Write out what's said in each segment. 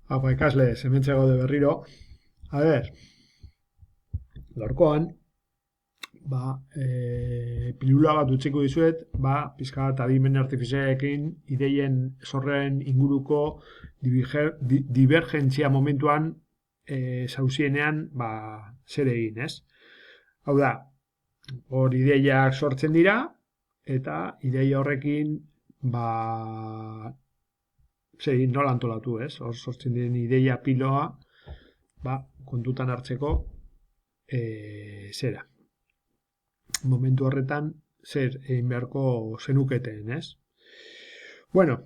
Apa, ikasle, hementxe gaude berriro. A ber, gaurkoan, pilula bat utziko dizuet, pizka bat adimen artifizialekin ideien sorren inguruko divergentzia momentuan zauzienean, zer egin, ez? Hau da, hor ideiak sortzen dira, eta ideia horrekin, zer egin, nola antolatu, ez? Hor sortzen diren ideia piloa, kontutan hartzeko zera. Momentu horretan zer egin beharko zenuketen, ez? Bueno,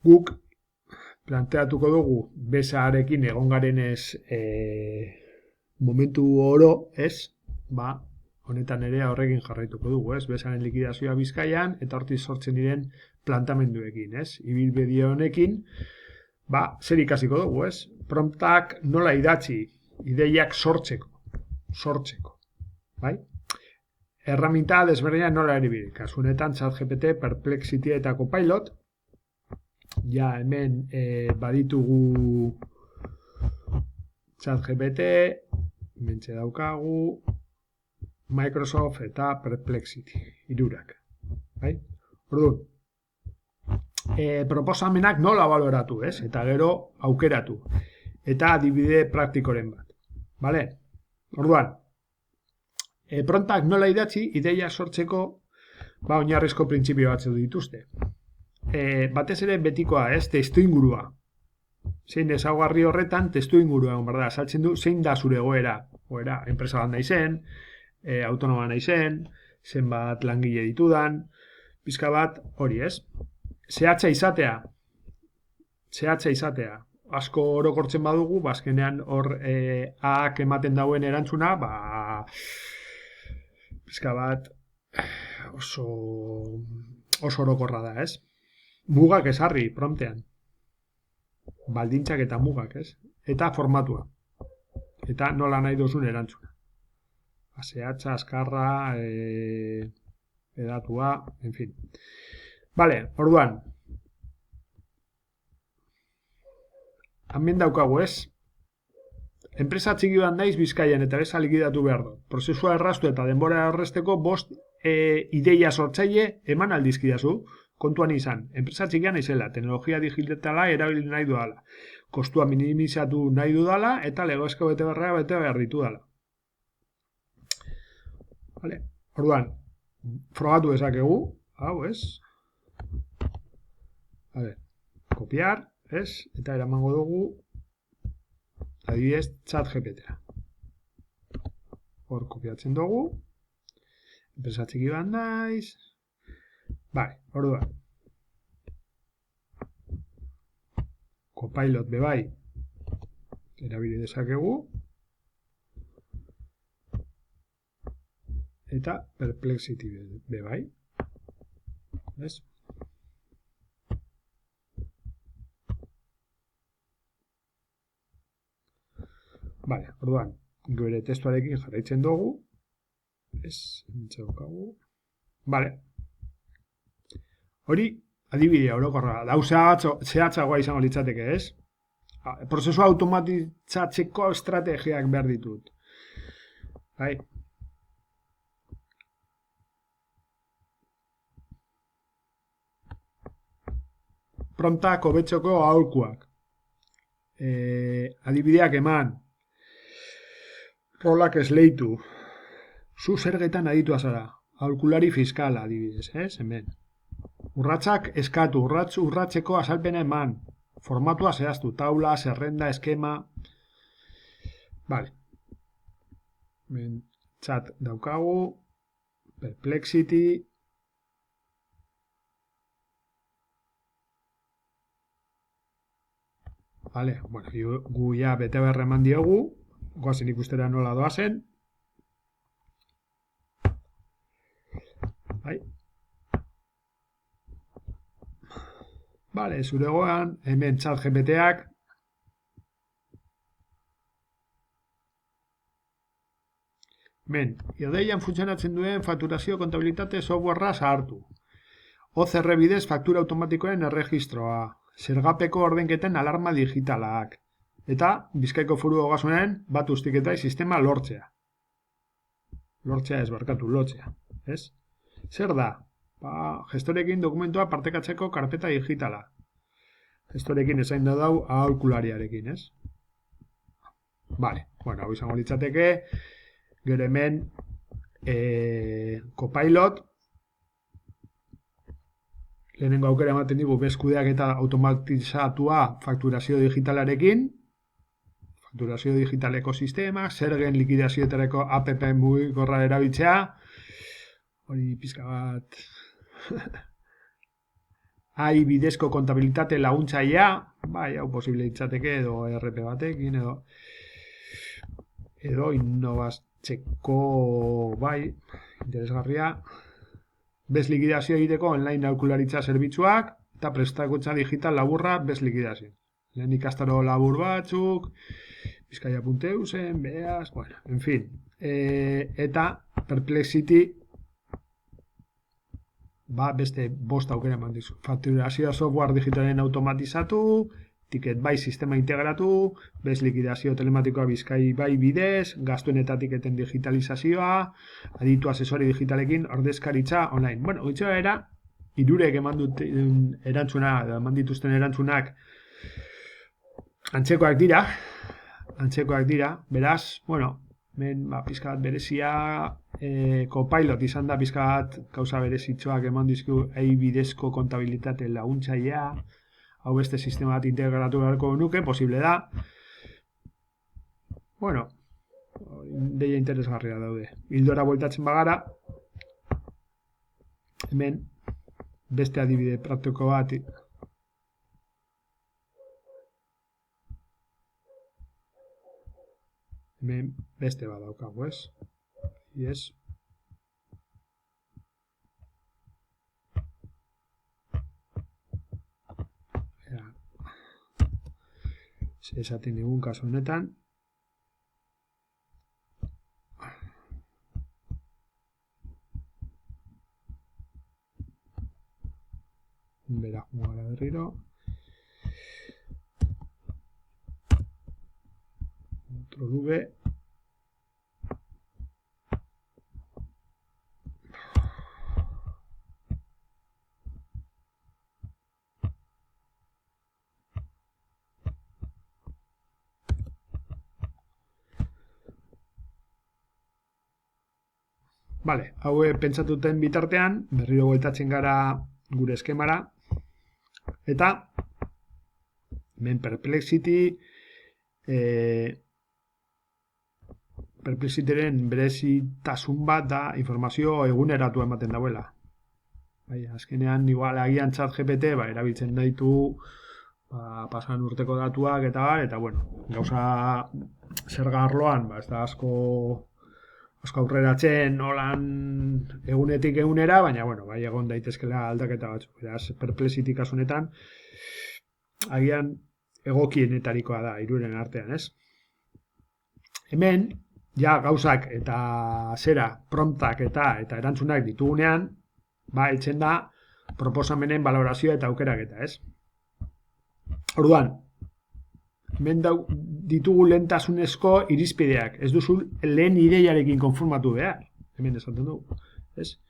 guk planteatuko dugu besarekin egon garenez momentu oro, ez? Honetan ere horrekin jarraituko dugu, ez? Besaren likidazioa Bizkaian eta hortik sortzen diren plantamenduekin, ez? Ibilbide honekin, zer ikasiko dugu, ez? Promptak nola idatzi, ideiak sortzeko, bai? Erraminta desberdinak nola erabili. Kasu honetan ChatGPT, Perplexity eta Copilot, ja hemen baditugu ChatGPT, hementxe daukagu, Microsoft eta Perplexity, hirurak, bai? Orduan, proposamenak nola baloratu, ez? Eta gero aukeratu. Eta adibide praktikoren bat. Bale? Orduan, promptak nola idatzi, ideia sortzeko, oinarrizko printzipio batzuk dituzte. Batez ere betikoa, ez? Testu ingurua. Zein ezaugarri horretan, testu ingurua, berda, saltzen du, zein da zure egoera. Enpresa bat naizen, autonoma naizen, zenbat langile ditudan, pizka bat hori, ez? Zehatza izatea. Asko orokortzen badugu, azkenean hor aak ematen dauen erantzuna, pizka bat oso orokorra da, ez? Mugak ezarri promptean. Baldintzak eta mugak, ez? Eta formatua. Eta nola nahi duzun erantzuna. Zehatza, azkarra, edatua, en fin. Bale, orduan. Hemen daukagu, ez? Enpresa txiki bat naiz Bizkaian eta beza likidatu behar dut. Prozesua erraztu eta denbora erresteko 5 ideia sortzaile eman aldizkidazu, kontuan izan. Enpresa txikia naizela, teknologia digitala erabili nahi dudala. Kostua minimizatu nahi dudala eta legezko bete behar ditu dala. Vale. Orduan, frogatu dezakegu, hau, ez? Kopiar, ez? Eta eramango dugu adibidez ChatGPT-a. Hor kopiatzen dugu. Enpresa txiki bat naiz. Orduan. Copilot bebai erabili dezakegu. Eta Perplexity bebai. Ez? Orduan, gure testuarekin jarraitzen dugu. Ez, entxaukagu. Hori, adibidea orokorra. Dau zehatzagoa izango litzateke, ez? Prozesua automatitzatzeko estrategiak behar ditut. Bai. Promptak hobetzeko aholkuak. Adibideak eman. Rolak esleitu. Zu zergetan aditua zara. Aholkulari fiskala, adibidez, ez? Hemen. Urratsak eskatu, urratzeko azalpena eman. Formatua zehaztu, taula, zerrenda, eskema. Vale. Chat daukagu. Perplexity. Vale, bueno, gu ja bete beharra eman diogu. Goazen ikustera nola doazen. Bai. Vale, zuregoan, hemen ChatGPT-ak. Hemen, ideian funtzionatzen duen fakturazio kontabilitate softwarea zahartu. OCR bidez faktura automatikoen erregistroa. zergapeko ordenketen alarma digitalak. Eta Bizkaiko Foru Ogasunen bat ustiketai sistema lortzea. Lortzea ez barkatu, lotzea. Ez? Zer da? Gestorekin dokumentua partekatzeko karpeta digitala. Gestorekin esain da dau aholkulariarekin, ez? Vale, bueno, hau izango litzateke, gero hemen Copilot, lehenengo aukera ematen digu bezkudeak eta automatizatua fakturazio digitalarekin, fakturazio digitaleko sistema, zergen likidazioetareko app mugikorra erabiltzea, hori pizka bat AI bidezko kontabilitate laguntzailea, bai, hau posible litzateke edo ERP batekin edo innovatzeko, bai, interesgarria, bez likidazio egiteko online aholkularitza zerbitzuak eta prestakuntza digital laburra bez likidazio. Lehen ikastaro labur batzuk, Bizkaia.eu zen, beaz, bueno, en fin. Eta Perplexity beste bost aukera eman dizu. Fakturazio software digitalen automatizatu, ticket bai sistema integratu, bez likidazio telematikoa Bizkai bai bidez, gastuen eta tiketen digitalizazioa, aditu asesori digitalekin ordezkaritza online. Bueno, itxoa era, irurek eman dituzten erantzunak antzekoak dira, beraz, bueno, hemen pizka bat berezia, Copilot izan da pizka bat gauza berezitxoak eman dizku AI bidezko kontabilitate laguntzailea, hau beste sistema bat integratu beharko nuke, posible da. Bueno, deia interesgarria daude. Hildora bueltatzen bagara, hemen beste adibide praktiko bat, hemen beste bat daukagu, ez? Yes. Esaten digun kasu honetan. Bera, jugara berriro. Otro V. Vale, hau pentsatuten bitartean, berriro bueltatzen gara gure eskemara, eta hemen Perplexityren berezitasun bat da informazio eguneratu ematen dauela. Bai, azkenean, igual agian ChatGPT, erabiltzen daitu pasan urteko datuak eta bueno, gauza zerga arloan, ez da asko aurreratzen holan egunetik egunera, baina, bueno, bai egon daitezkela aldaketa batzuk. Beraz, Perplexity kasunetan, agian egokienetarikoa da, hiruren artean, ez? Hemen, ja gauzak eta zera, promptak eta erantzunak ditugunean, heltzen da proposamenen valorazioa eta aukeraketa, ez? Orduan, hemen ditugu lehentasunezko irizpideak. Ez duzu lehen ideiarekin konformatu behar. Hemen esaten dugu. Ez?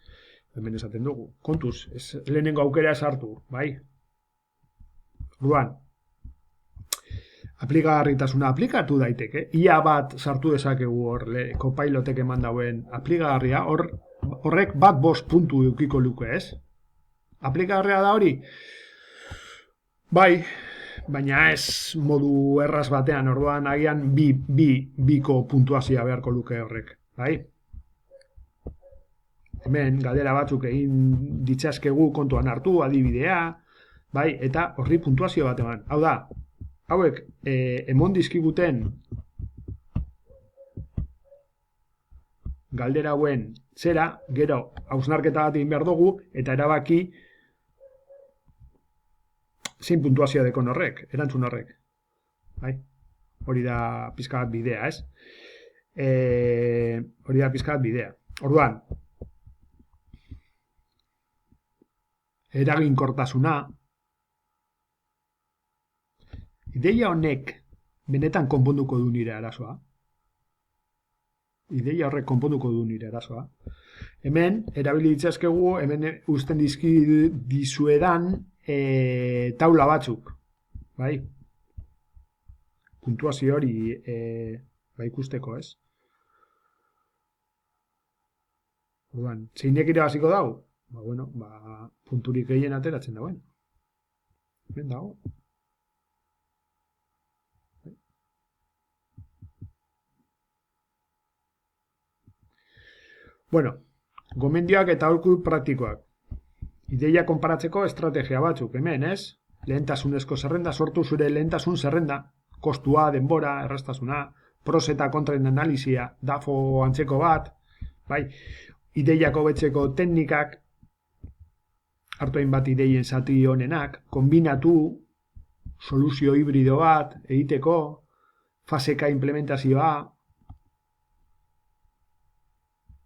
Hemen esaten dugu. Kontuz, lehenengo aukera sartu. Bai? Orduan, aplikagarritasuna aplikatu daiteke. Ia bat sartu dezakegu hor, Copilotek eman dauen aplikagarria. Horrek bat 5 puntu eukiko luke, ez? Aplikagarria da hori? Bai, baina ez modu erraz batean, orduan agian biko puntuazioa beharko luke horrek, bai? Hemen galdera batzuk egin ditzazkegu kontuan hartu, adibidea, bai? Eta horri puntuazio bat eman. Hau da, hauek emon dizkiguten galdera hauen zera, gero hausnarketa bat egin behar dugu, eta erabaki zein puntuazioa dekon horrek, erantzun horrek. Bai? Hori da pizka bat bidea, ez? Hori da pizka bat bidea. Orduan, eraginkortasuna, ideia honek benetan konponduko du nire arazoa. Ideia horrek konponduko du nire arazoa. Hemen, erabili ditzazkegu, hemen uzten dizuedan taula batzuk. Bai? Puntuazio hori ikusteko, ez? Orduan, zeinek irabaziko dago? Punturik gehien ateratzen dagoen. Ben dago. Gomendioak eta aholku praktikoak. Ideia konparatzeko estrategia batzuk, hemen, ez? Lehentasunezko zerrenda, sortu zure lehentasun zerrenda, kostua, denbora, erraztasuna, pros eta kontraen analizia, DAFO antzeko bat, bai, ideiako betzeko teknikak, hartu hainbat ideien zati honenak, kombinatu, soluzio hibrido bat, egiteko, faseka implementazioa,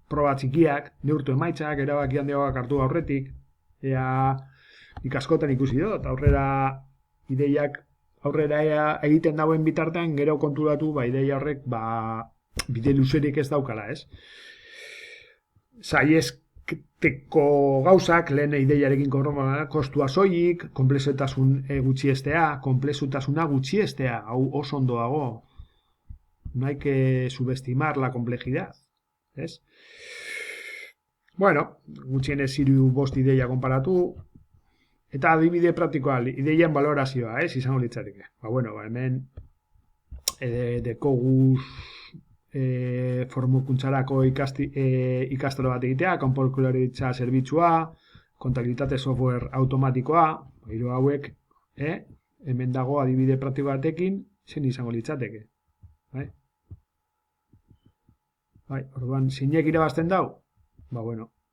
proba txikiak, neurtu emaitzak, erabaki handiagoak hartu aurretik, nik askotan ikusi dut, ideiak aurrera egiten dauen bitartean, gero konturatu, ideia horrek, bide luzerik ez daukala, ez? Saiezteko gauzak, lehen ideiarekin konforma, kostua soilik, konplexutasun konplexutasuna gutxiestea, hau oso ondo dago. No hay que subestimar la complejidad, ez? Gutxienez 3-5 ideia konparatu, eta adibide praktikoa, ideien valorazioa, izango litzateke. Hemen dekoguz formukuntzarako ikastaro bat egitea, kanpolkularitza zerbitzua, kontabilitate software automatikoa, hiru hauek, hemen dago adibide praktiko batekin, zen izango litzateke. Orduan, zeinek irabazten dau?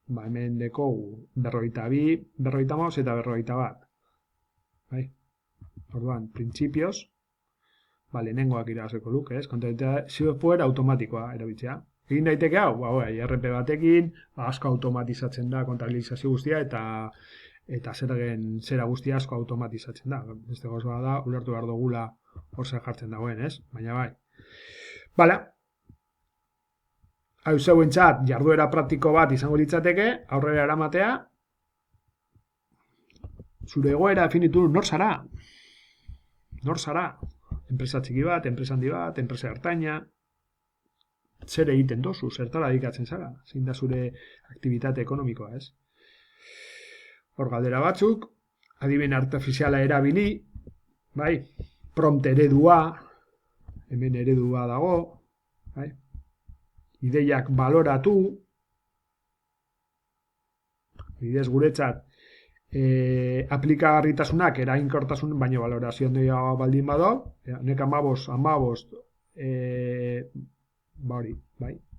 Hemen dekogu 42, 45 eta 41. Orduan, printzipioz, lehenengoak irabazeko luke, ez? Kontabilitate software automatikoa erabiltzea. Egin daiteke hau, IRP batekin, asko automatizatzen da kontabilizazio guztia eta zera guztia asko automatizatzen da. Beste gauza da, ulertu behar dugula hor zer jartzen dagoen, ez? Baina bai. Hau zeuentzat, jarduera praktiko bat izango litzateke, aurrera eramatea, zure egoera definitu, nor zara? Nor zara? Enpresa txiki bat, enpresa handi bat, enpresa ertaina, zer egiten dozu, zertara dedikatzen zara, zein da zure aktibitate ekonomikoa, ez? Hor galdera batzuk, adimen artifiziala erabili, prompt eredua, hemen eredua dago, ideiak baloratu, bidez guretzat, aplikagarritasunak eraginkortasun, baina valorazio handia baldin bado, nek 15,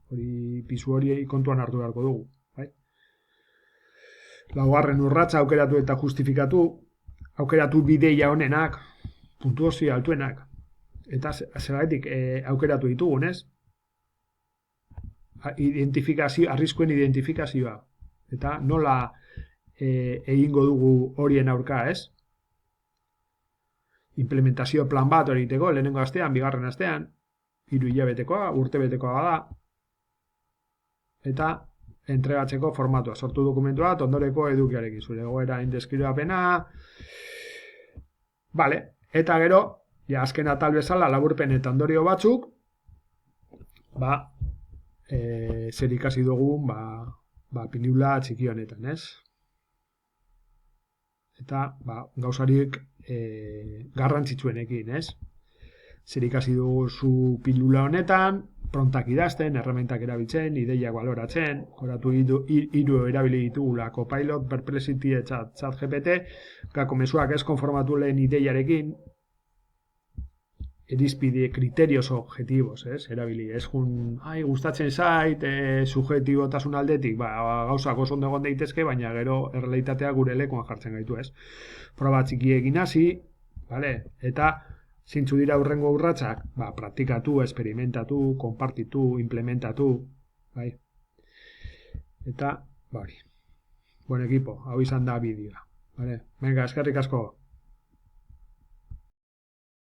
hori pisu hori kontuan hartu beharko dugu. Laugarren urratsa aukeratu eta justifikatu, aukeratu bideia honenak, puntuazio altuenak, eta zergatik aukeratu ditugun, ez? Arriskuen identifikazioa, eta nola egingo dugu horien aurka, ez? Implementazio plan bat hori egiteko, lehenengo astean, bigarren astean, 3 hilabetekoa, urtebetekoa da, eta entregatzeko formatua, sortu dokumentua, ondoreko edukiarekin, zure egoera indeskribuapena, eta gero, azken atal bezala, laburpen eta ondorio batzuk, zer ikasi dugun, pelikula txiki honetan, ez? Eta, gauzarik garrantzitsuenekin, ez? Zer ikasi dugu pilula honetan, prontak idazten, errementak erabiltzen, ideiak baloratzen, horatu 3 erabili ditugula, Copilot, Perplexity eta ChatGPT, gako mezuak ez konformatu lehen ideiarekin, irizpide, kriterios objetivos, erabili, ez gustatzen zait, subjetibotasun aldetik, gauzak oso ondo egon daitezke, baina gero errealitatea gure lekuan jartzen gaitu, ez? Proba txikiekin hasi, eta zintzu dira hurrengo urratsak, praktikatu, esperimentatu, konpartitu, implementatu, eta, buen equipo, hau izan da bideoa, venga, eskerrik asko.